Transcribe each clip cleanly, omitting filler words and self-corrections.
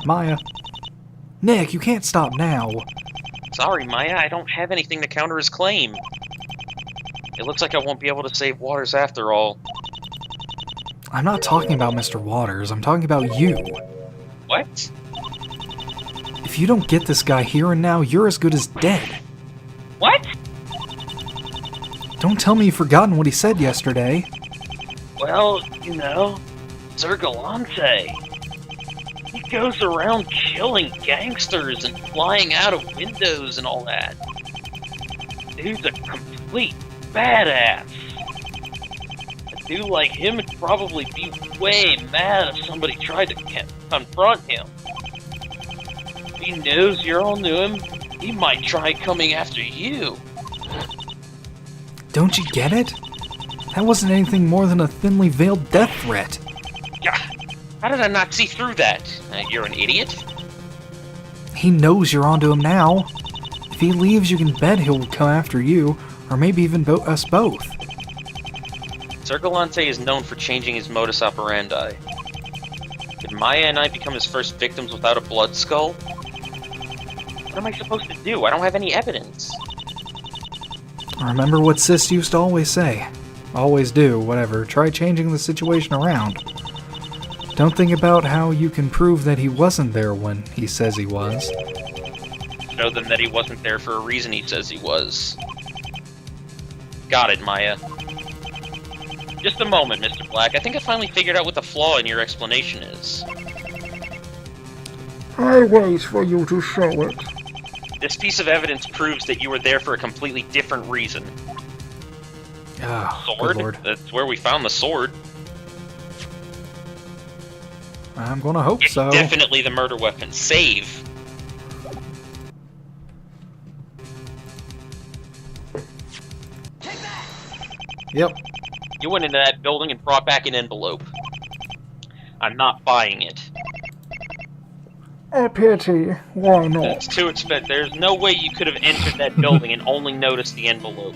Maya. Nick, you can't stop now. Sorry, Maya, I don't have anything to counter his claim. It looks like I won't be able to save Waters after all. I'm not talking about Mr. Waters, I'm talking about you. What? If you don't get this guy here and now, you're as good as dead. What? Don't tell me you've forgotten what he said yesterday. Well, you know, Sir Gallante. He goes around killing gangsters and flying out of windows and all that. Dude's a complete badass. A dude like him would probably be way mad if somebody tried to confront him. If he knows you're all new him, he might try coming after you. Don't you get it? That wasn't anything more than a thinly veiled death threat. Yeah, how did I not see through that? You're an idiot? He knows you're onto him now. If he leaves, you can bet he'll come after you, or maybe even us both. Sir Gallante is known for changing his modus operandi. Did Maya and I become his first victims without a blood skull? What am I supposed to do? I don't have any evidence. Remember what Sis used to always say. Always do, whatever. Try changing the situation around. Don't think about how you can prove that he wasn't there when he says he was. Show them that he wasn't there for a reason he says he was. Got it, Maya. Just a moment, Mr. Black. I think I finally figured out what the flaw in your explanation is. I wait for you to show it. This piece of evidence proves that you were there for a completely different reason. Oh, Sword? good lord. That's where we found the sword. I'm gonna hope It's so. definitely the murder weapon. Save. Yep. You went into that building and brought back an envelope. I'm not buying it. A pity. Why not? It's too expensive. There's no way you could have entered that building and only noticed the envelope.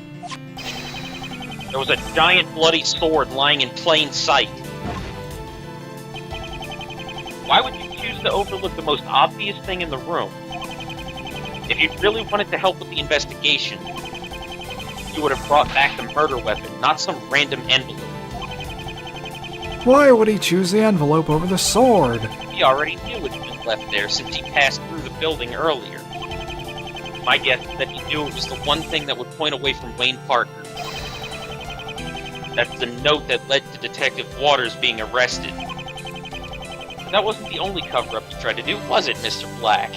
There was a giant bloody sword lying in plain sight. Why would you choose to overlook the most obvious thing in the room? If you really wanted to help with the investigation, you would have brought back the murder weapon, not some random envelope. Why would he choose the envelope over the sword? He already knew it had been left there since he passed through the building earlier. My guess is that he knew it was the one thing that would point away from Wayne Parker. That's the note that led to Detective Waters being arrested. But that wasn't the only cover-up he tried to do, was it, Mr. Black?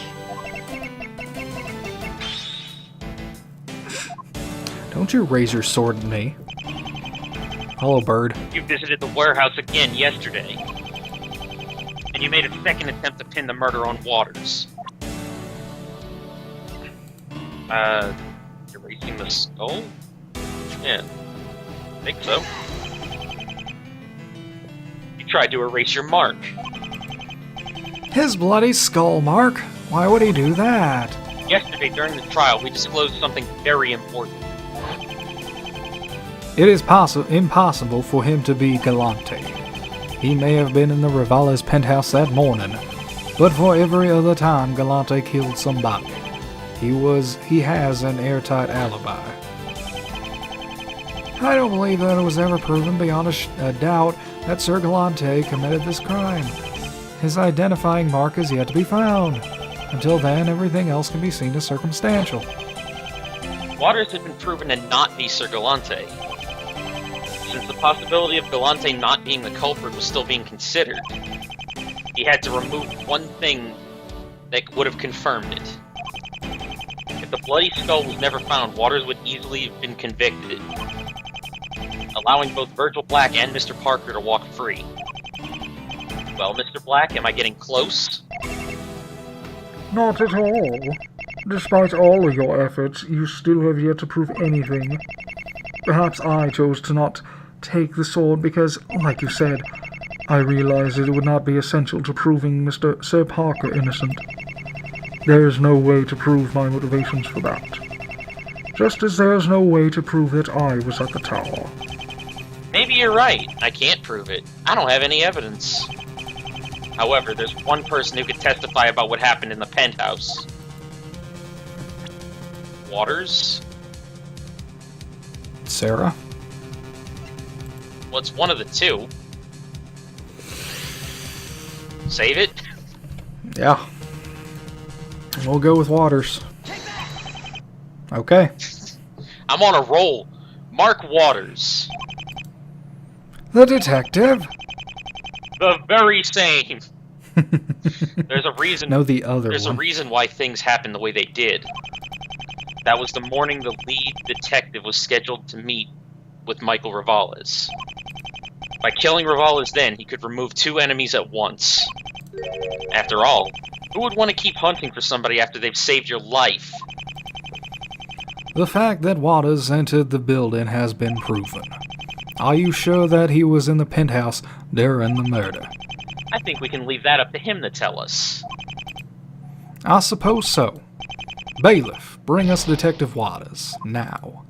Don't you raise your sword at me. Hello, bird. You visited the warehouse again yesterday. And you made a second attempt to pin the murder on Waters. Erasing the skull? Yeah, I think so. You tried to erase your mark. His bloody skull mark? Why would he do that? Yesterday, during the trial, we disclosed something very important. It is impossible for him to be Gallante. He may have been in the Rivala's penthouse that morning, but for every other time Gallante killed somebody, he has an airtight alibi. I don't believe that it was ever proven beyond a doubt that Sir Gallante committed this crime. His identifying mark is yet to be found. Until then, everything else can be seen as circumstantial. Waters had been proven to not be Sir Gallante. Since the possibility of Gallante not being the culprit was still being considered, he had to remove one thing that would have confirmed it. If the bloody skull was never found, Waters would easily have been convicted, allowing both Virgil Black and Mr. Parker to walk free. Well, Mr. Black, am I getting close? Not at all. Despite all of your efforts, you still have yet to prove anything. Perhaps I chose to not take the sword because, like you said, I realized that it would not be essential to proving Sir Parker innocent. There is no way to prove my motivations for that. Just as there is no way to prove that I was at the tower. Maybe you're right. I can't prove it. I don't have any evidence. However, there's one person who could testify about what happened in the penthouse. Waters? Sarah? Well, it's one of the two. Save it? Yeah. We'll go with Waters. Okay. I'm on a roll. Mark Waters. The detective? The very same. There's a reason. No, the other There's one. a reason why things happened the way they did. That was the morning the lead detective was scheduled to meet with Michael Rivales. By killing Rivales then, he could remove two enemies at once. After all, who would want to keep hunting for somebody after they've saved your life? The fact that Waters entered the building has been proven. Are you sure that he was in the penthouse during the murder? I think we can leave that up to him to tell us. I suppose so. Bailiff, bring us Detective Waters, now.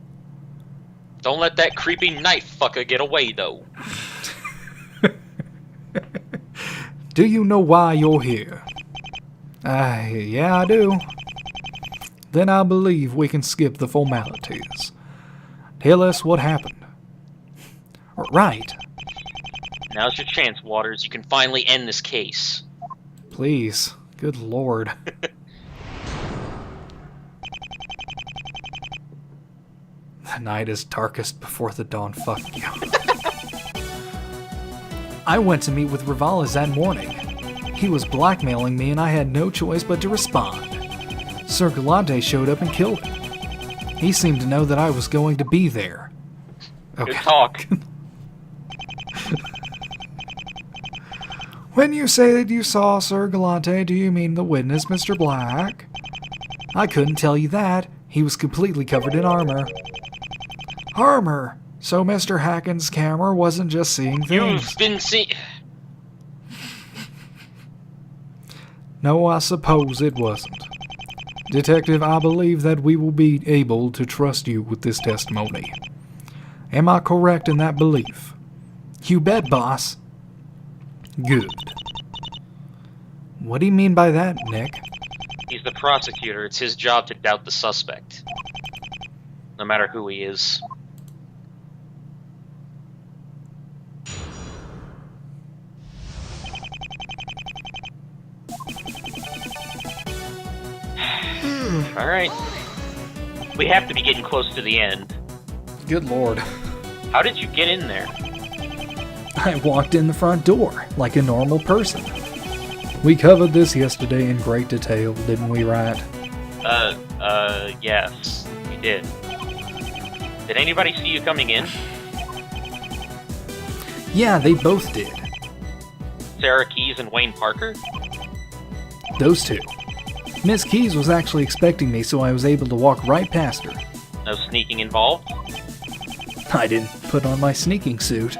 Don't let that creepy knife fucker get away, though. Do you know why you're here? Yeah, I do. Then I believe we can skip the formalities. Tell us what happened. Right. Now's your chance, Waters. You can finally end this case. Please. Good lord. The night is darkest before the dawn. Fuck you. I went to meet with Rivales that morning. He was blackmailing me and I had no choice but to respond. Sir Gallante showed up and killed him. He seemed to know that I was going to be there. Good talk. When you say that you saw Sir Gallante, do you mean the witness, Mr. Black? I couldn't tell you that. He was completely covered in armor. Armor? So Mr. Hacken's camera wasn't just seeing things? You've been seeing... No, I suppose it wasn't. Detective, I believe that we will be able to trust you with this testimony. Am I correct in that belief? You bet, boss. Good. What do you mean by that, Nick? He's the prosecutor. It's his job to doubt the suspect. No matter who he is. Alright. We have to be getting close to the end. Good lord. How did you get in there? I walked in the front door, like a normal person. We covered this yesterday in great detail, didn't we, right? Yes, we did. Did anybody see you coming in? Yeah, they both did. Sarah Keyes and Wayne Parker? Those two. Miss Keyes was actually expecting me, so I was able to walk right past her. No sneaking involved? I didn't put on my sneaking suit.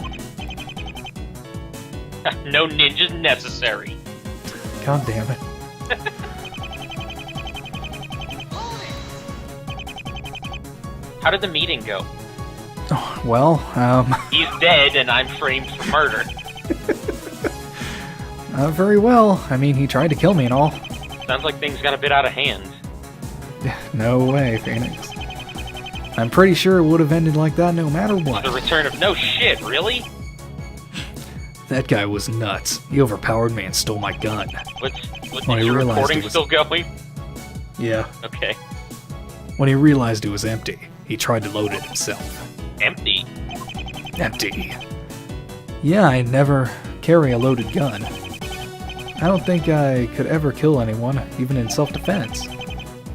No ninjas necessary. God damn it. How did the meeting go? Oh, well, He's dead and I'm framed for murder. very well. I mean, he tried to kill me and all. Sounds like things got a bit out of hand. No way, Phoenix. I'm pretty sure it would have ended like that no matter what. The return of no shit, really? That guy was nuts. He overpowered me and stole my gun. What's When is he your realized recording it was- still going? Yeah. Okay. When he realized it was empty, he tried to load it himself. Empty. Empty. Yeah, I never carry a loaded gun. I don't think I could ever kill anyone, even in self-defense.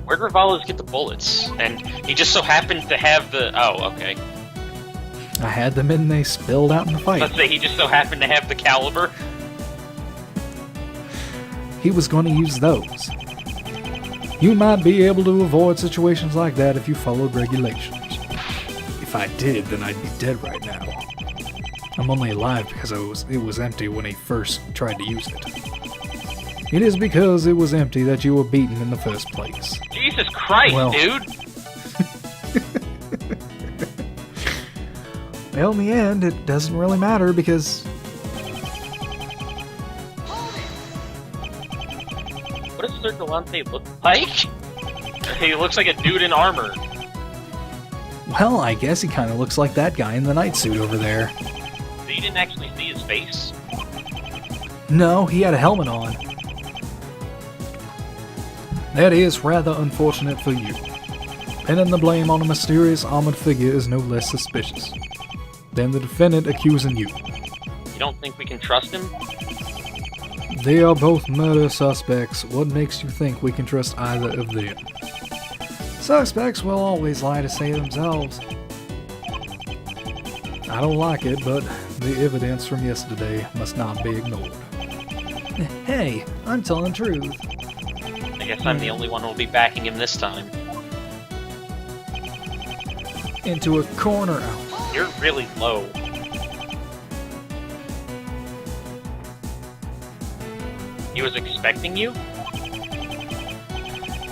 Where'd Rivales get the bullets? And he just so happened to have the... Oh, okay. I had them and they spilled out in the fight. Let's say he just so happened to have the caliber. He was going to use those. You might be able to avoid situations like that if you followed regulations. If I did, then I'd be dead right now. I'm only alive because it was empty when he first tried to use it. It is because it was empty that you were beaten in the first place. Jesus Christ, Well. dude! Well, in the end, it doesn't really matter because... What does Sir Gallante look like? He looks like a dude in armor. Well, I guess he kind of looks like that guy in the night suit over there. So you didn't actually see his face? No, he had a helmet on. That is rather unfortunate for you. Pinning the blame on a mysterious armored figure is no less suspicious than the defendant accusing you. You don't think we can trust him? They are both murder suspects. What makes you think we can trust either of them? Suspects will always lie to save themselves. I don't like it, but the evidence from yesterday must not be ignored. Hey, I'm telling the truth. I guess I'm the only one who'll be backing him this time. Into a corner. You're really low. He was expecting you?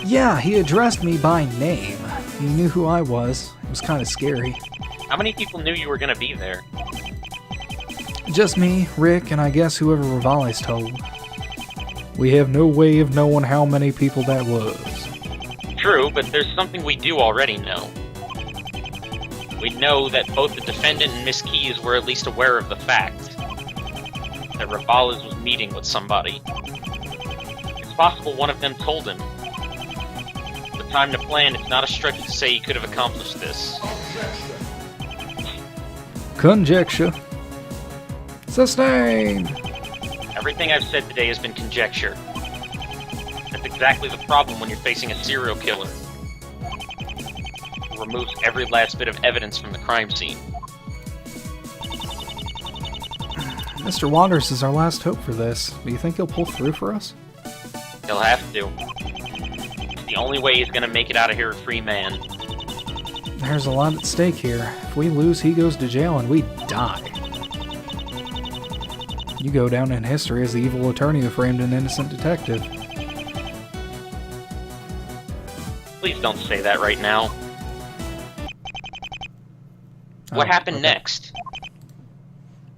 Yeah, he addressed me by name. He knew who I was. It was kind of scary. How many people knew you were gonna be there? Just me, Rick, and I guess whoever Rivales told. We have no way of knowing how many people that was. True, but there's something we do already know. We know that both the defendant and Miss Keys were at least aware of the fact that Rivales was meeting with somebody. It's possible one of them told him. The time to plan, it's not a stretch to say he could have accomplished this. Conjecture. Sustained! Everything I've said today has been conjecture. That's exactly the problem when you're facing a serial killer. He removes every last bit of evidence from the crime scene. Mr. Waters is our last hope for this. Do you think he'll pull through for us? He'll have to. It's the only way he's gonna make it out of here a free man. There's a lot at stake here. If we lose, he goes to jail and we die. You go down in history as the evil attorney who framed an innocent detective. Please don't say that right now. What happened next?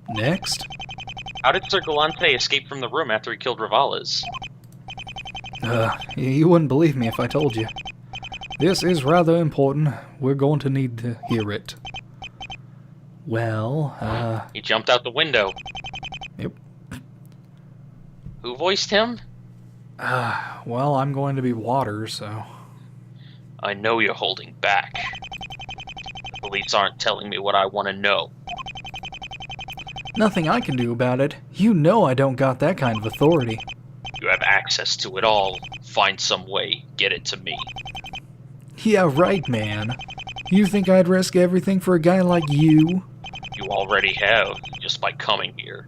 Next? How did Sir Gallante escape from the room after he killed Rivales? You wouldn't believe me if I told you. This is rather important. We're going to need to hear it. Well, He jumped out the window. Yep. Who voiced him? Well, I'm going to be Waters, so... I know you're holding back. The police aren't telling me what I want to know. Nothing I can do about it. You know I don't got that kind of authority. You have access to it all. Find some way. Get it to me. Yeah, right, man. You think I'd risk everything for a guy like you? You already have, just by coming here.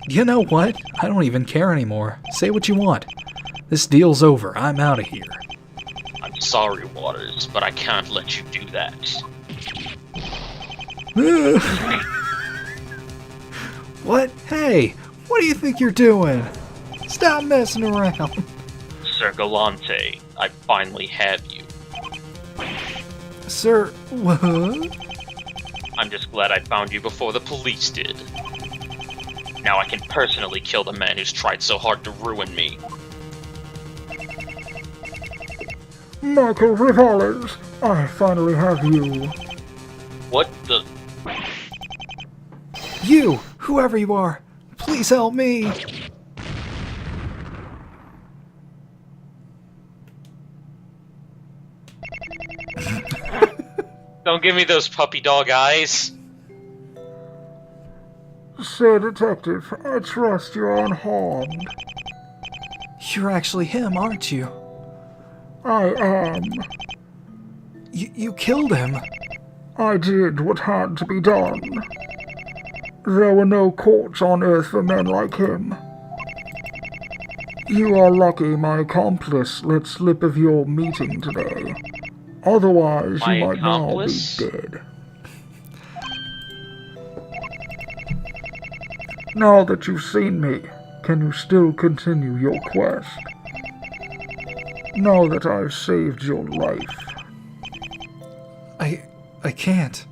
You know what? I don't even care anymore. Say what you want. This deal's over. I'm out of here. I'm sorry, Waters, but I can't let you do that. What? Hey, what do you think you're doing? Stop messing around. Sir Gallante, I finally have you. Sir, what? I'm just glad I found you before the police did. Now I can personally kill the man who's tried so hard to ruin me. Michael Rivales, I finally have you. What the... You, whoever you are, please help me. Don't give me those puppy dog eyes. Sir Detective, I trust you're unharmed. You're actually him, aren't you? I am. You killed him. I did what had to be done. There were no courts on Earth for men like him. You are lucky my accomplice let slip of your meeting today. Otherwise, My you might accomplice? now be dead. Now that you've seen me, can you still continue your quest? Now that I've saved your life. I can't.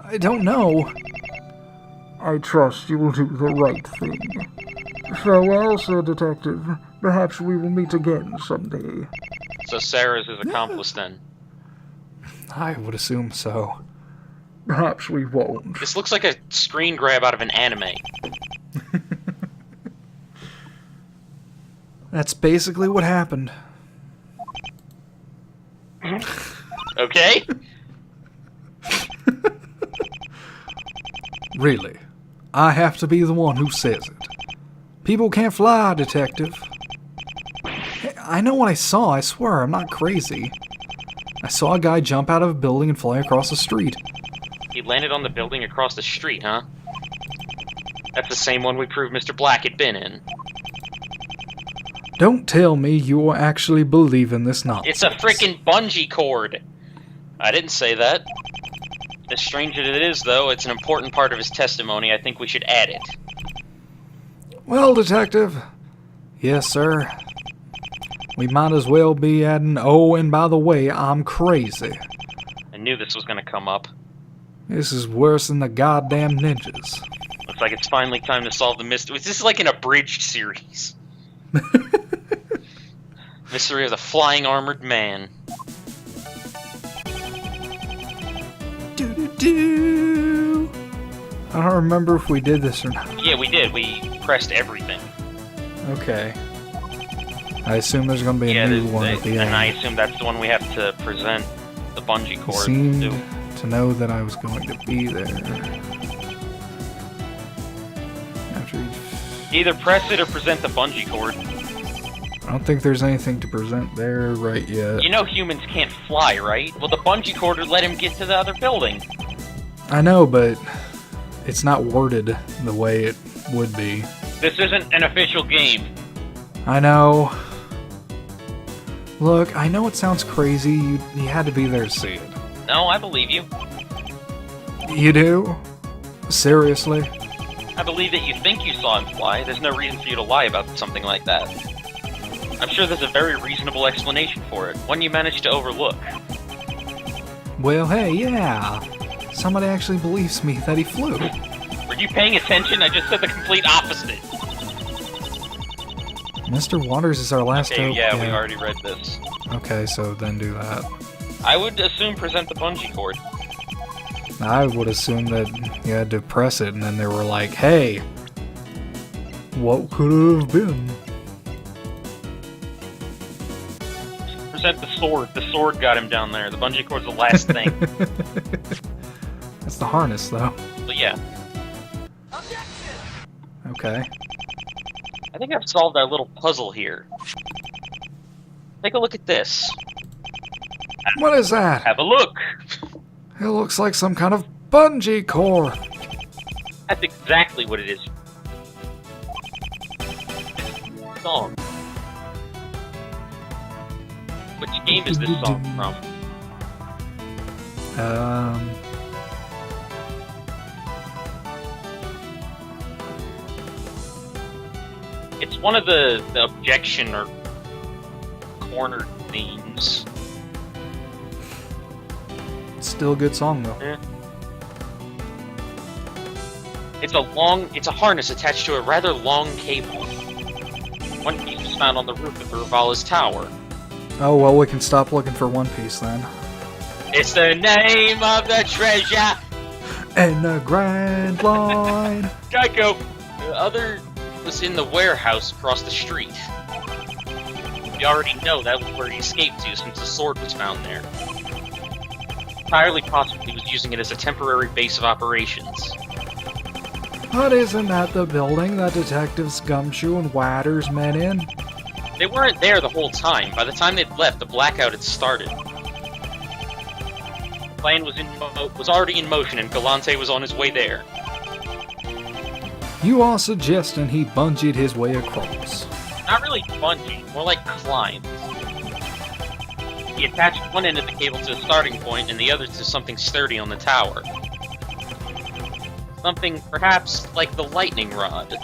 I don't know. I trust you will do the right thing. Farewell, Sir Detective. Perhaps we will meet again someday. So Sarah's his accomplice then. I would assume so. Perhaps we won't. This looks like a screen grab out of an anime. That's basically what happened. Okay? Really. I have to be the one who says it. People can't fly, Detective. Hey, I know what I saw, I swear, I'm not crazy. I saw a guy jump out of a building and fly across the street. He landed on the building across the street, huh? That's the same one we proved Mr. Black had been in. Don't tell me you actually believe in this nonsense. It's a frickin' bungee cord! I didn't say that. As strange as it is, though, it's an important part of his testimony. I think we should add it. Well, Detective. Yes, sir. We might as well be adding, oh, and by the way, I'm crazy. I knew this was gonna come up. This is worse than the goddamn ninjas. Looks like it's finally time to solve the mystery. This is like an abridged series. Mystery of the Flying Armored Man. Do-do-do. I don't remember if we did this or not. Yeah, we did. We pressed everything. Okay. I assume there's going to be a new one at the end. And I assume that's the one we have to present the bungee cord Seemed to. to know that I was going to be there. After Either press it or present the bungee cord. I don't think there's anything to present there right yet. You know humans can't fly, right? Well, the bungee cord would let him get to the other building. I know, but it's not worded the way it would be. This isn't an official game. I know. Look, I know it sounds crazy. You had to be there to see it. No, I believe you. You do? Seriously? I believe that you think you saw him fly. There's no reason for you to lie about something like that. I'm sure there's a very reasonable explanation for it, one you managed to overlook. Well, hey, yeah. Somebody actually believes me that he flew. Were you paying attention? I just said the complete opposite. Mr. Waters is our last Okay, hope. yeah, we already read this. Okay, so then do that. I would assume present the bungee cord. I would assume that you had to press it, and then they were like, hey, what could it have been? Present the sword. The sword got him down there. The bungee cord's the last thing. That's the harness, though. But yeah. Okay. I think I've solved our little puzzle here. Take a look at this. What is that? Have a look. It looks like some kind of bungee cord. That's exactly what it is. Song. Which game is this song from? It's one of the objection or corner themes. Still a good song, though. Yeah. It's a harness attached to a rather long cable. One piece was found on the roof of the Rivala's tower. Oh, well, we can stop looking for One Piece then. It's the name of the treasure! And the Grand Line! Geico! The other was in the warehouse across the street. We already know that was where he escaped to since the sword was found there. Entirely possible he was using it as a temporary base of operations. But isn't that the building that Detectives Gumshoe and Watters met in? They weren't there the whole time. By the time they'd left, the blackout had started. The plan was already in motion, and Gallante was on his way there. You are suggesting he bungeed his way across. Not really bungee, more like climbed. He attached one end of the cable to a starting point, and the other to something sturdy on the tower. Something perhaps like the lightning rod.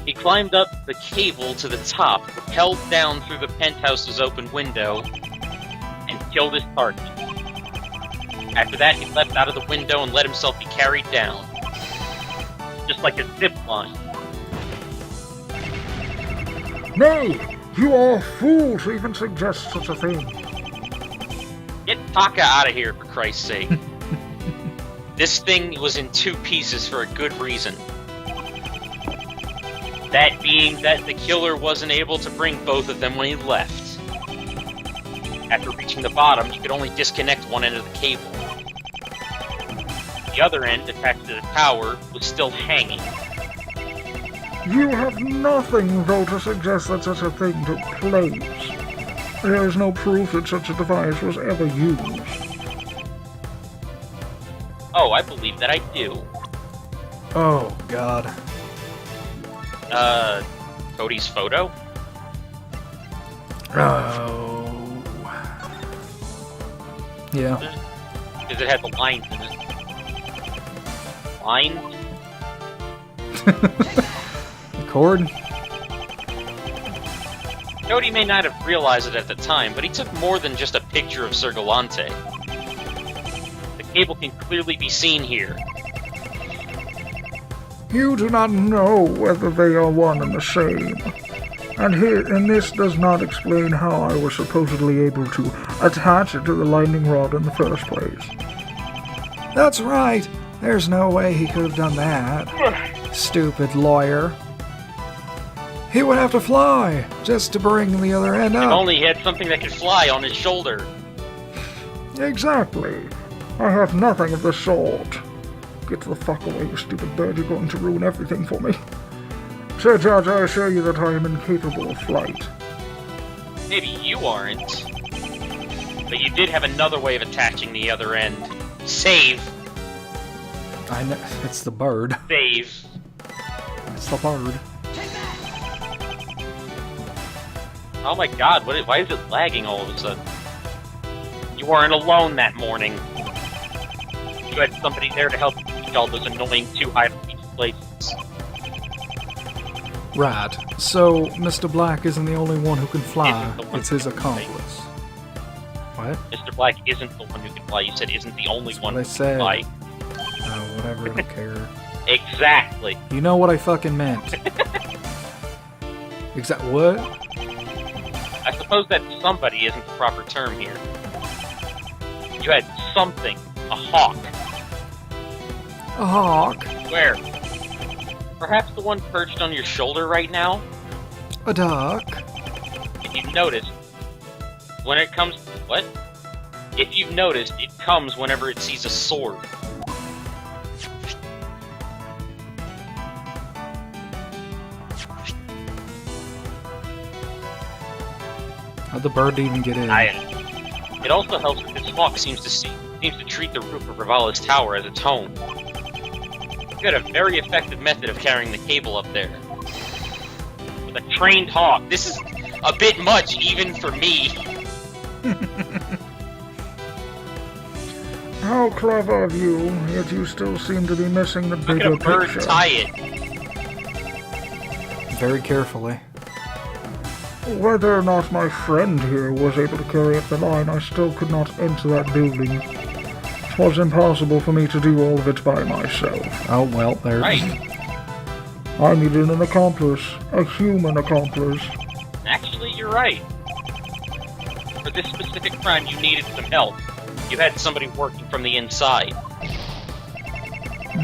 He climbed up the cable to the top, propelled down through the penthouse's open window, and killed his target. After that, he leapt out of the window and let himself be carried down. Just like a zip line. Nay, you are a fool to even suggest such a thing. Get Taka out of here, for Christ's sake. This thing was in 2 pieces for a good reason. That being that the killer wasn't able to bring both of them when he left. After reaching the bottom, he could only disconnect one end of the cable. The other end, attached to the tower, was still hanging. You have nothing, though, to suggest that such a thing took place. There is no proof that such a device was ever used. Oh, I believe that I do. Oh, God. Cody's photo? Oh. Yeah. Because it had the lines in it. Lines? Cord? Cody may not have realized it at the time, but he took more than just a picture of Sir Gallante. The cable can clearly be seen here. You do not know whether they are one and the same. And this does not explain how I was supposedly able to attach it to the lightning rod in the first place. That's right. There's no way he could have done that. Stupid lawyer. He would have to fly just to bring the other end If up. only he had something that could fly on his shoulder. Exactly. I have nothing of the sort. Get the fuck away, you stupid bird. You're going to ruin everything for me. Sir Judge, I assure you that I am incapable of flight. Maybe you aren't. But you did have another way of attaching the other end. Save. I know. It's the bird. Save. It's the bird. Oh my god, why is it lagging all of a sudden? You weren't alone that morning. You had somebody there to help you reach all those annoying 2 idle places. Right. So, Mr. Black isn't the only one who can fly. Isn't the one It's his who can accomplice. What? Mr. Black isn't the one who can fly. You said isn't the only That's one what I who said. can fly. Oh, whatever, I don't care. Exactly. You know what I fucking meant. What? I suppose that somebody isn't the proper term here. You had something. A hawk. A hawk? Where? Perhaps the one perched on your shoulder right now? A duck? If you've noticed, when it comes... What? If you've noticed, it comes whenever it sees a sword. How'd the bird even get in? It also helps that this hawk seems to treat the roof of Ravala's tower as its home. You had a very effective method of carrying the cable up there. With a trained hawk, this is a bit much even for me. How clever of you, yet you still seem to be missing the How could bigger a bird picture. tie it? Very carefully. Whether or not my friend here was able to carry up the line, I still could not enter that building. It was impossible for me to do all of it by myself. Oh, well, there. Right. I needed an accomplice, a human accomplice. Actually, you're right. For this specific crime, you needed some help. You had somebody working from the inside.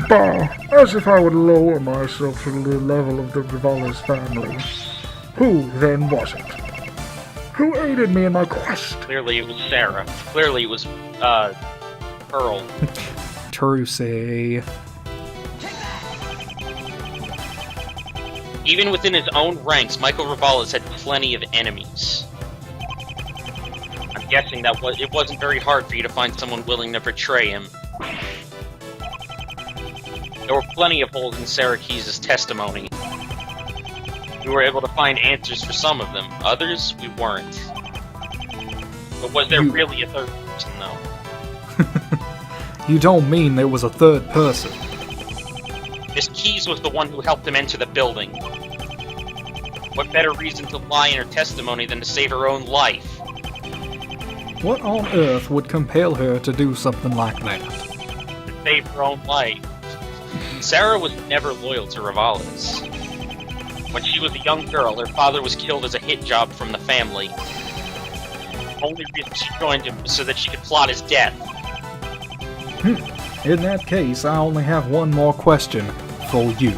Bah, as if I would lower myself to the level of the Rivala's family. Who, then, was it? Who aided me in my quest? Clearly it was Sarah. Clearly it was, Pearl. Trusey. Even within his own ranks, Michael Rivales had plenty of enemies. I'm guessing that it wasn't very hard for you to find someone willing to betray him. There were plenty of holes in Sarah Keyes' testimony. We were able to find answers for some of them. Others, we weren't. But was there really a third person, though? You don't mean there was a third person? Miss Keyes was the one who helped him enter the building. What better reason to lie in her testimony than to save her own life? What on earth would compel her to do something like that? To save her own life. Sarah was never loyal to Rivales. When she was a young girl, her father was killed as a hit job from the family. The only reason she joined him was so that she could plot his death. In that case, I only have one more question for you.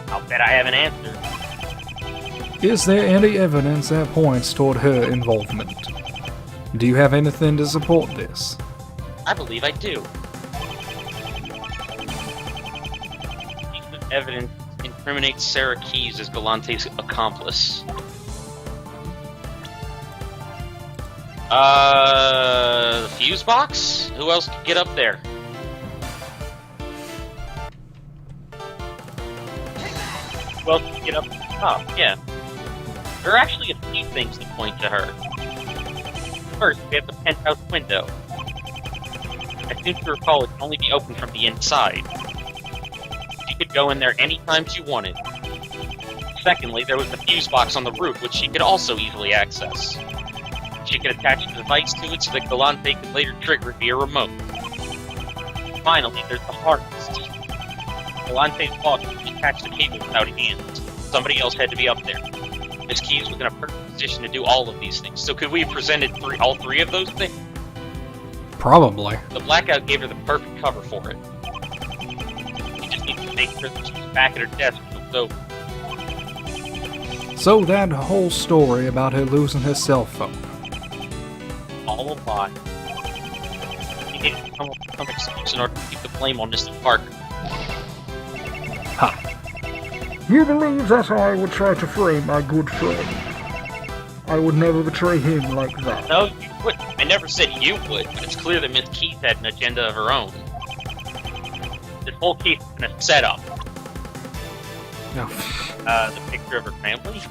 I'll bet I have an answer. Is there any evidence that points toward her involvement? Do you have anything to support this? I believe I do. Piece of evidence incriminates Sarah Keyes as Gallante's accomplice. The fuse box? Who else could get up there? Who else could get up to the top? Yeah. There are actually a few things that point to her. First, we have the penthouse window. I seem to recall it can only be opened from the inside. She could go in there anytime she wanted. Secondly, there was the fuse box on the roof, which she could also easily access. She could attach a device to it so that Gallante could later trigger it via remote. Finally, there's the harness. Gallante's boss attached the cable without hands. Somebody else had to be up there. Miss Keyes was in a perfect position to do all of these things. So could we have presented all three of those things? Probably. The blackout gave her the perfect cover for it. You just need to make sure that she's back at her desk when it's over. So that whole story about her losing her cell phone. All a lie. She needed to come up with some excuse in order to keep the blame on Mr. Parker. Ha! You believe that I would try to frame my good friend? I would never betray him like that. No, you wouldn't. I never said you would, but it's clear that Miss Keyes had an agenda of her own. This whole case has been a setup. No. The picture of her family?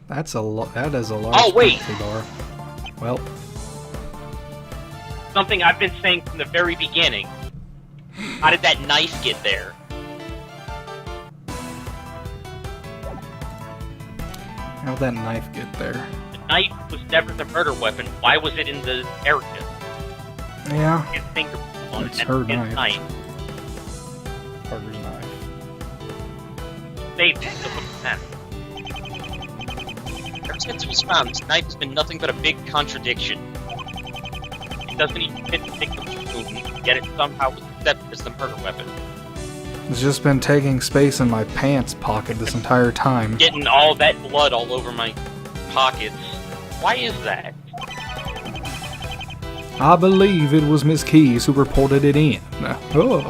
That is a large wait! coffee bar. Well, Something I've been saying from the very beginning. How did that knife get there? how'd that knife get there? The knife was never the murder weapon. Why was it in the area? Yeah, His fingerprint on It's it her and his knife. knife. Parker's knife. Saved it, so what's the matter? Ever since it was found, this knife has been nothing but a big contradiction. It doesn't even fit the victim's wound, yet it somehow was accepted as the murder weapon. It's just been taking space in my pants pocket this entire time. Getting all that blood all over my pockets. Why is that? I believe it was Miss Keyes who reported it in. Oh.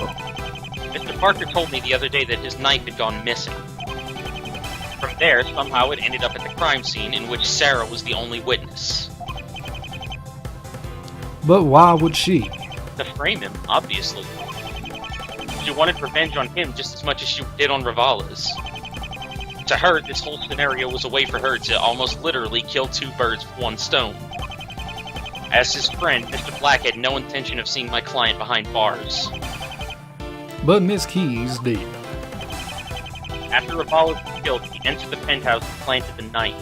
Mr. Parker told me the other day that his knife had gone missing. From there, somehow it ended up at the crime scene in which Sarah was the only witness. But why would she? To frame him, obviously. She wanted revenge on him just as much as she did on Rivales. To her, this whole scenario was a way for her to almost literally kill two birds with one stone. As his friend, Mr. Black had no intention of seeing my client behind bars. But Miss Keyes did. After Rivales was killed, he entered the penthouse and planted the knife.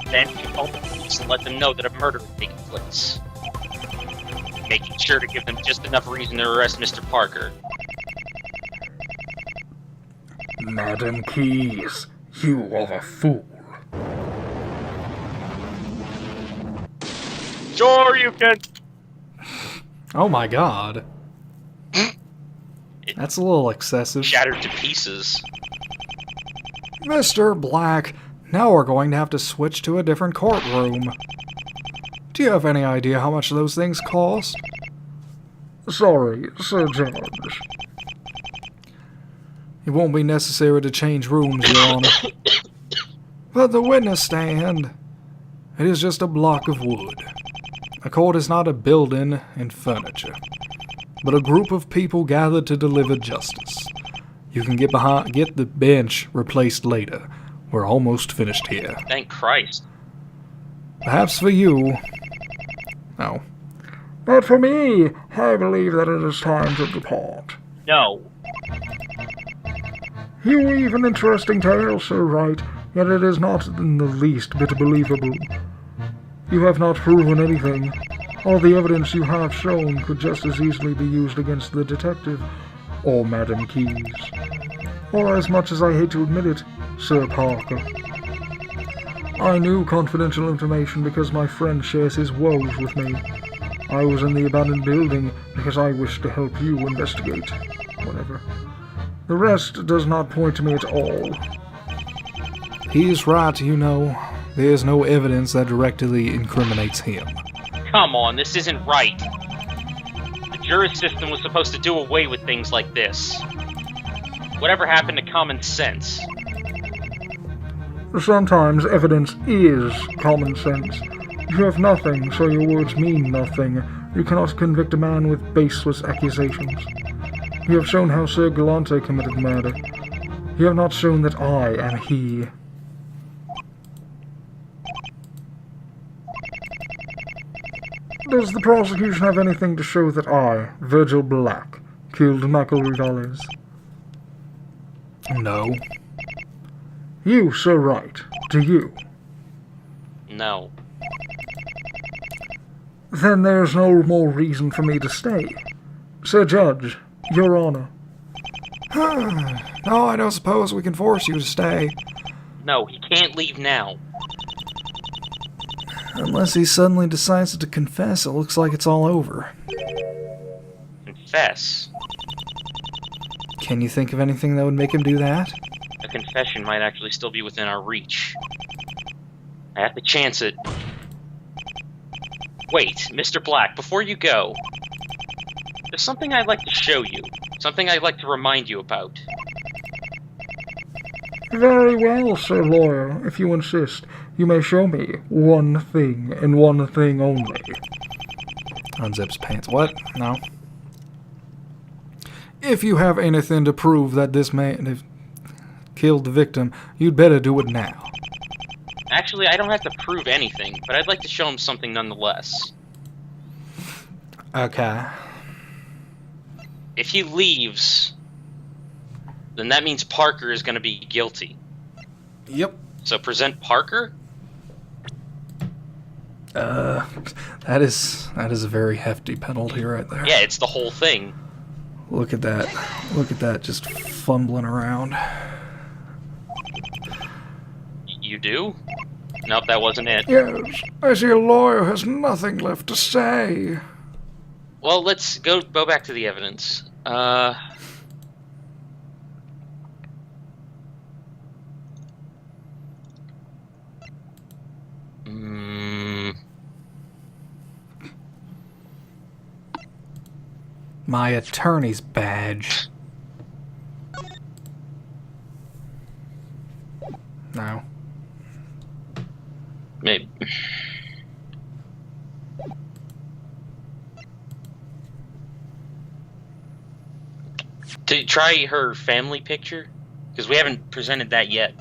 Then she called the police and let them know that a murder had taken place, making sure to give them just enough reason to arrest Mr. Parker. Madam Keyes, you are a fool. Sure you can! Oh my god. That's a little excessive. Shattered to pieces. Mr. Black, now we're going to have to switch to a different courtroom. Do you have any idea how much those things cost? Sorry, Sir George. It won't be necessary to change rooms, Your Honor. But the witness stand, it is just a block of wood. A court is not a building and furniture, but a group of people gathered to deliver justice. You can get the bench replaced later. We're almost finished here. Thank Christ. Perhaps for you. No. But for me, I believe that it is time to depart. No. You weave an interesting tale, Sir Wright, yet it is not in the least bit believable. You have not proven anything. All the evidence you have shown could just as easily be used against the detective, or Madam Keys. Or, as much as I hate to admit it, Sir Parker. I knew confidential information because my friend shares his woes with me. I was in the abandoned building because I wished to help you investigate. Whatever. The rest does not point to me at all. He is right, you know. There is no evidence that directly incriminates him. Come on, this isn't right. The juris system was supposed to do away with things like this. Whatever happened to common sense? Sometimes evidence is common sense. You have nothing, so your words mean nothing. You cannot convict a man with baseless accusations. You have shown how Sir Gallante committed murder. You have not shown that I am he. Does the prosecution have anything to show that I, Virgil Black, killed Michael Rivales? No. You, Sir Wright, do you? No. Then there's no more reason for me to stay. Sir Judge, Your Honor. No, I don't suppose we can force you to stay. No, he can't leave now. Unless he suddenly decides to confess, it looks like it's all over. Confess? Can you think of anything that would make him do that? A confession might actually still be within our reach. I have to chance it. Wait, Mr. Black, before you go, there's something I'd like to show you. Something I'd like to remind you about. Very well, Sir Lawyer, if you insist. You may show me one thing, and one thing only. Unzips pants. What? No. If you have anything to prove that this man killed the victim, you'd better do it now. Actually, I don't have to prove anything, but I'd like to show him something nonetheless. Okay. If he leaves, then that means Parker is going to be guilty. Yep. So present Parker? That is a very hefty penalty right there. Yeah, it's the whole thing. Look at that. Look at that, just fumbling around. You do? Nope, that wasn't it. Yes, I see a lawyer has nothing left to say. Well, let's go back to the evidence. My attorney's badge. No. Maybe. Try her family picture, because we haven't presented that yet.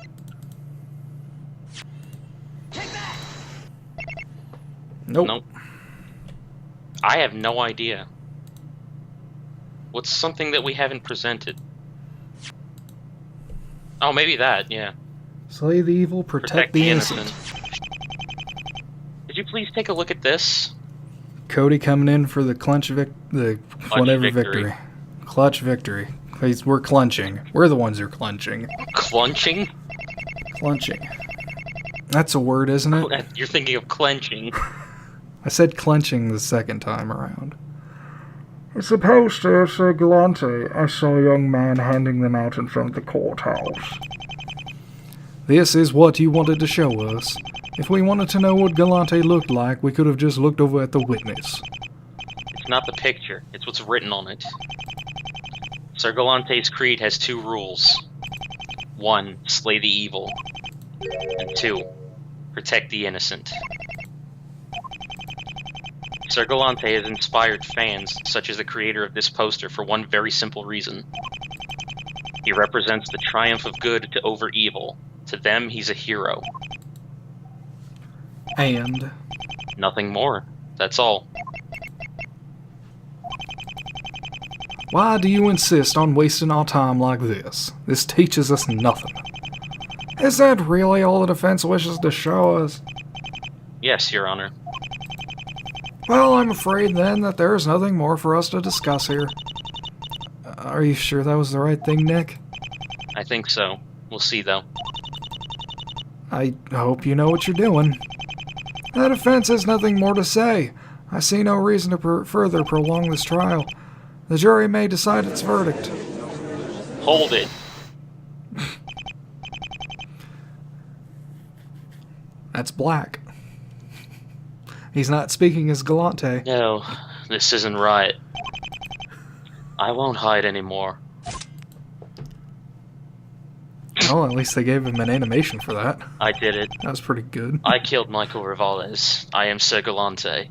Nope. I have no idea. What's something that we haven't presented? Oh, maybe that, yeah. Slay the evil, protect the innocent. Could you please take a look at this? Cody coming in for the clutch victory. Clutch victory. We're clenching. We're the ones who are clenching. Clunching? Clenching. That's a word, isn't it? You're thinking of clenching. I said clenching the second time around. It's a poster of Sir Gallante. I saw a young man handing them out in front of the courthouse. This is what you wanted to show us. If we wanted to know what Gallante looked like, we could have just looked over at the witness. It's not the picture, it's what's written on it. Sir Gallante's creed has 2 rules. 1, slay the evil. And 2, protect the innocent. Sir Gallante has inspired fans, such as the creator of this poster, for one very simple reason. He represents the triumph of good over evil. To them, he's a hero. And? Nothing more. That's all. Why do you insist on wasting our time like this? This teaches us nothing. Is that really all the defense wishes to show us? Yes, Your Honor. Well, I'm afraid then that there is nothing more for us to discuss here. Are you sure that was the right thing, Nick? I think so. We'll see, though. I hope you know what you're doing. That offense has nothing more to say. I see no reason to further prolong this trial. The jury may decide its verdict. Hold it. That's Black. He's not speaking as Gallante. No, this isn't right. I won't hide anymore. Well, at least they gave him an animation for that. I did it. That was pretty good. I killed Michael Rivales. I am Sir Gallante.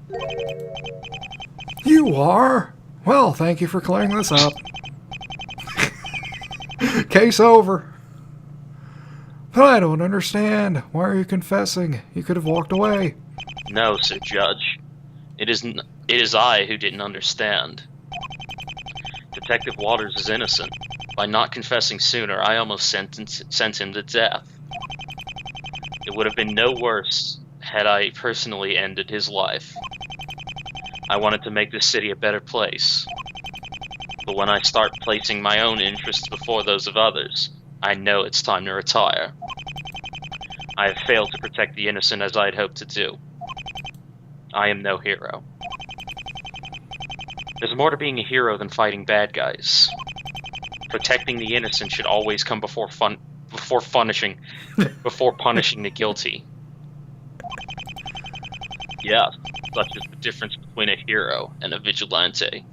You are? Well, thank you for clearing this up. Case over. But I don't understand. Why are you confessing? You could have walked away. No, Sir Judge. It is I who didn't understand. Detective Waters is innocent. By not confessing sooner, I almost sent him to death. It would have been no worse had I personally ended his life. I wanted to make this city a better place. But when I start placing my own interests before those of others, I know it's time to retire. I have failed to protect the innocent as I had hoped to do. I am no hero. There's more to being a hero than fighting bad guys. Protecting the innocent should always come before punishing the guilty. Yeah, such is the difference between a hero and a vigilante.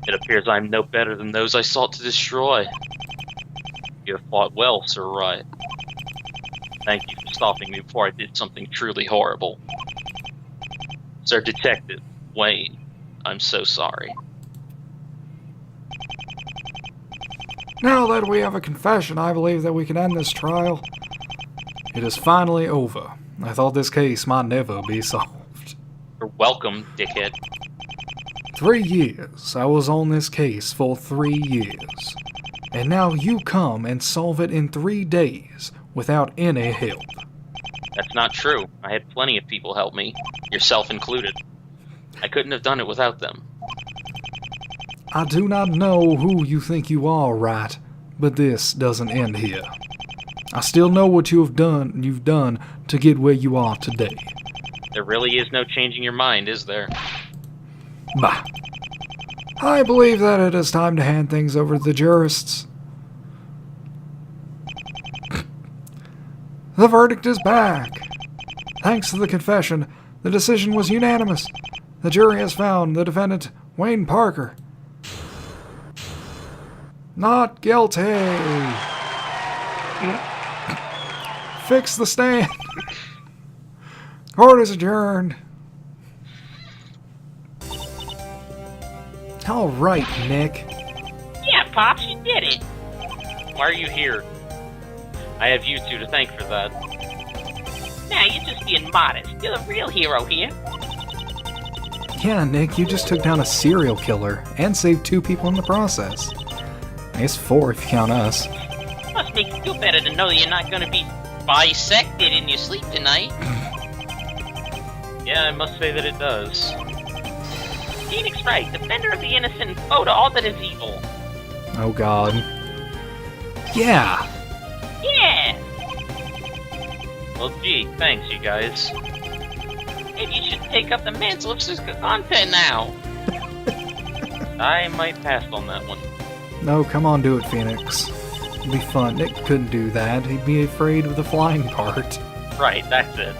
It appears I am no better than those I sought to destroy. You have fought well, Sir Wright. Thank you for stopping me before I did something truly horrible. Sir Detective Wayne, I'm so sorry. Now that we have a confession, I believe that we can end this trial. It is finally over. I thought this case might never be solved. You're welcome, dickhead. 3 years. I was on this case for 3 years. And now you come and solve it in 3 days without any help. That's not true. I had plenty of people help me, yourself included. I couldn't have done it without them. I do not know who you think you are, Wright, but this doesn't end here. I still know what you've done to get where you are today. There really is no changing your mind, is there? Bah. I believe that it is time to hand things over to the jurists. The verdict is back. Thanks to the confession, the decision was unanimous. The jury has found the defendant, Wayne Parker, not guilty. Fix the stand. Court is adjourned. All right, Nick. Yeah, Pops, you did it. Why are you here? I have you two to thank for that. Now, you're just being modest. You're the real hero here. Yeah, Nick, you just took down a serial killer and saved 2 people in the process. I guess 4 if you count us. Must make you feel better to know that you're not gonna be bisected in your sleep tonight. Yeah, I must say that it does. Phoenix Wright, defender of the innocent and foe to all that is evil. Oh god. Yeah! Yeah! Well, gee, thanks, you guys. Maybe you should take up the mantle of Sir Gallante now. I might pass on that one. No, come on, do it, Phoenix. It'd be fun. Nick couldn't do that. He'd be afraid of the flying part. Right, that's it.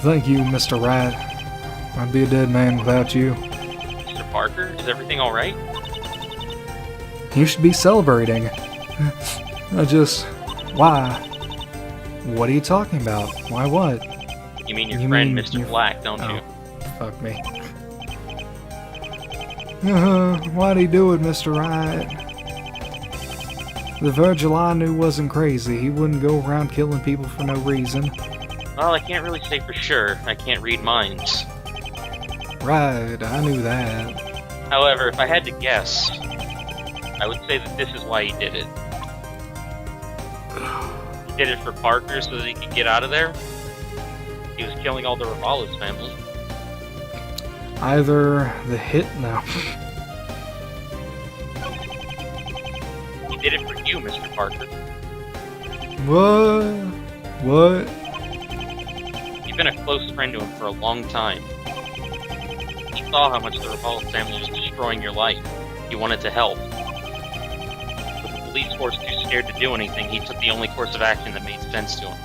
Thank you, Mr. Wright. I'd be a dead man without you. Mr. Parker, is everything alright? You should be celebrating. Why? What are you talking about? Why what? You mean your You friend mean Mr. your- Black, don't Oh, you? fuck me. Why'd he do it, Mr. Wright? The Virgil I knew wasn't crazy. He wouldn't go around killing people for no reason. Well, I can't really say for sure. I can't read minds. Right, I knew that. However, if I had to guess, I would say that this is why he did it. He did it for Parker so that he could get out of there. He was killing all the Rivala's family. Either the hit... No. He did it for you, Mr. Parker. What? You've been a close friend to him for a long time. He saw how much the Rivala family was destroying your life. He wanted to help. With the police force too scared to do anything, he took the only course of action that made sense to him.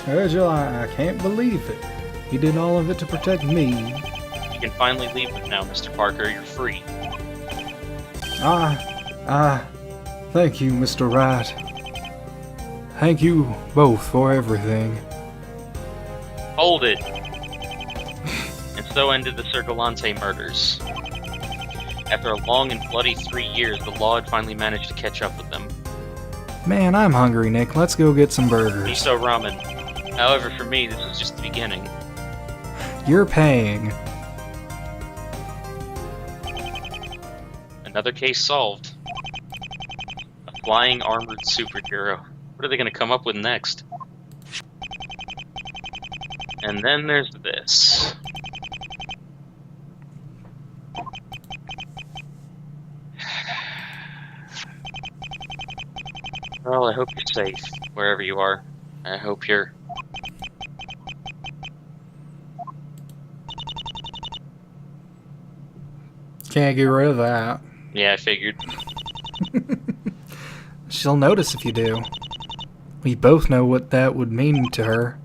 Virgil, I can't believe it. He did all of it to protect me. You can finally leave them now, Mr. Parker. You're free. Thank you, Mr. Wright. Thank you both for everything. Hold it! And so ended the Sir Gallante murders. After a long and bloody 3 years, the law had finally managed to catch up with them. Man, I'm hungry, Nick. Let's go get some burgers. Miso ramen. However, for me, this was just the beginning. You're paying. Another case solved. A flying armored superhero. What are they going to come up with next? And then there's this. Well, I hope you're safe, wherever you are. I hope you're... Can't get rid of that. Yeah, I figured. She'll notice if you do. We both know what that would mean to her.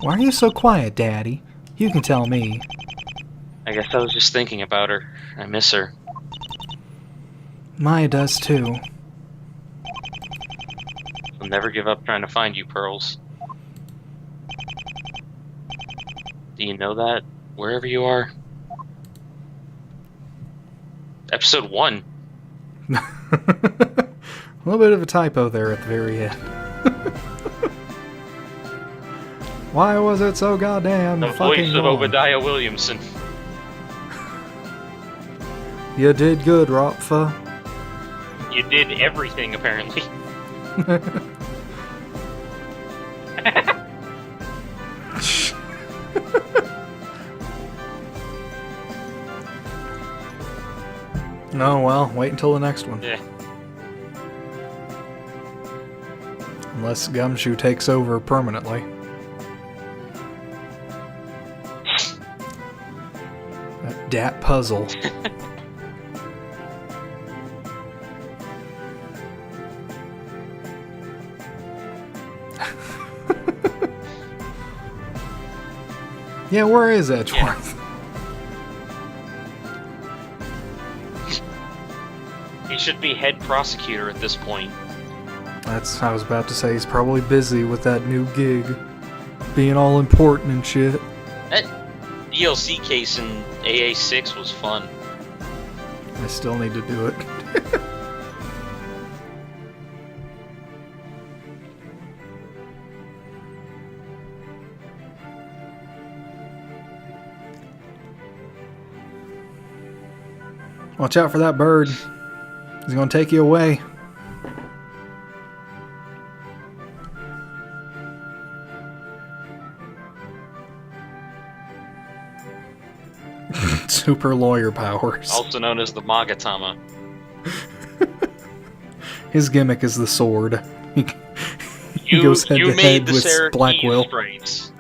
Why are you so quiet, Daddy? You can tell me. I guess I was just thinking about her. I miss her. Maya does too. I'll never give up trying to find you, Pearls. Do you know that? Wherever you are? Episode 1. A little bit of a typo there at the very end. Why was it so goddamn The fucking voice of long? Obadiah Williamson. You did good, Ropfa. You did everything, apparently. No, well, wait until the next one. Yeah. Unless Gumshoe takes over permanently. That dat puzzle. Yeah, where is Edgeworth? He should be head prosecutor at this point. That's, I was about to say, he's probably busy with that new gig. Being all important and shit. That DLC case in AA6 was fun. I still need to do it. Watch out for that bird. He's gonna take you away. Super lawyer powers. Also known as the Magatama. His gimmick is the sword. He You, goes head you to made head the with Sarah Blackwell. Keys phrase.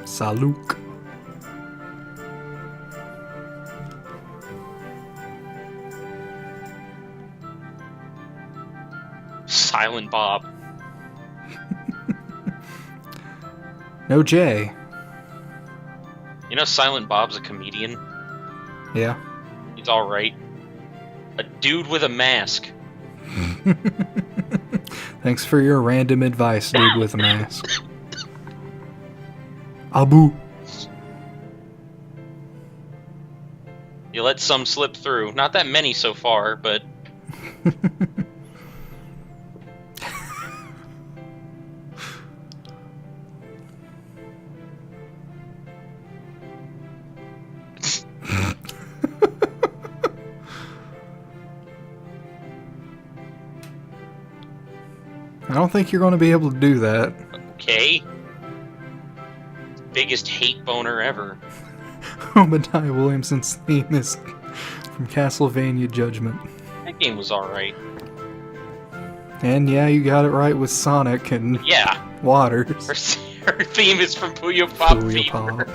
Saluk. Silent Bob. No J. You know Silent Bob's a comedian? Yeah. He's alright. A dude with a mask. Thanks for your random advice, dude with a mask. Abu. You let some slip through. Not that many so far, but... don't think you're going to be able to do that. Okay. Biggest hate boner ever. Obadiah Williamson's theme is from Castlevania Judgment. That game was alright. And yeah, you got it right with Sonic and Yeah. Waters. Her theme is from Puyo Pop Puyo Fever. Pop.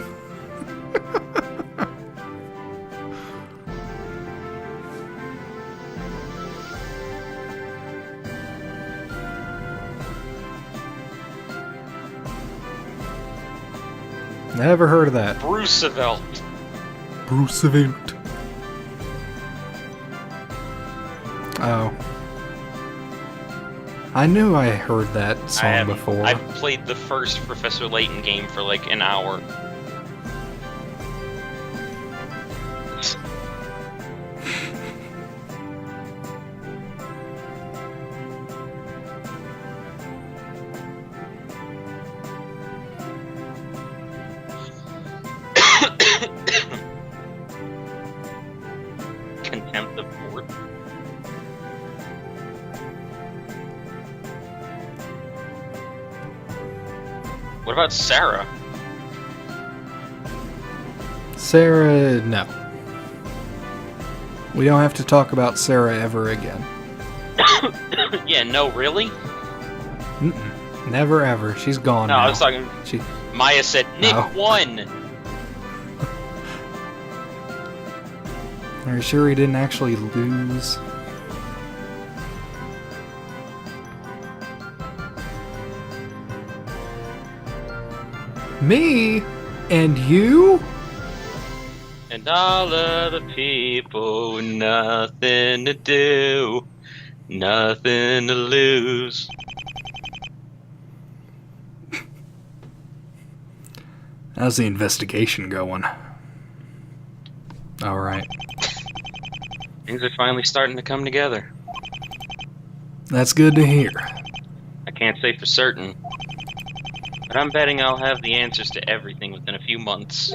Never heard of that. Roosevelt. Roosevelt. Oh. I knew I heard that song before. I've played the first Professor Layton game for like an hour. Contempt of court. What about Sarah? Sarah, no. We don't have to talk about Sarah ever again. Yeah, no, really? Mm-mm. Never ever. She's gone No, now. I was talking. She... Maya said Nick Oh. won. Are you sure he didn't actually lose? Me? And you? And all of the people, nothing to do, nothing to lose. How's the investigation going? Alright. Things are finally starting to come together. That's good to hear. I can't say for certain, but I'm betting I'll have the answers to everything within a few months.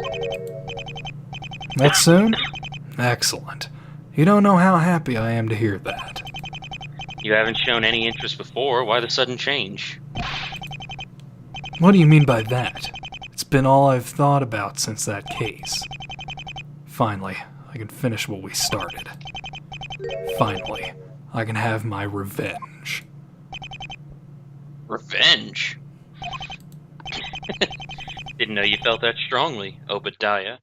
That soon? Excellent. You don't know how happy I am to hear that. You haven't shown any interest before, why the sudden change? What do you mean by that? It's been all I've thought about since that case. Finally, I can finish what we started. Finally, I can have my revenge. Revenge? Didn't know you felt that strongly, Obadiah.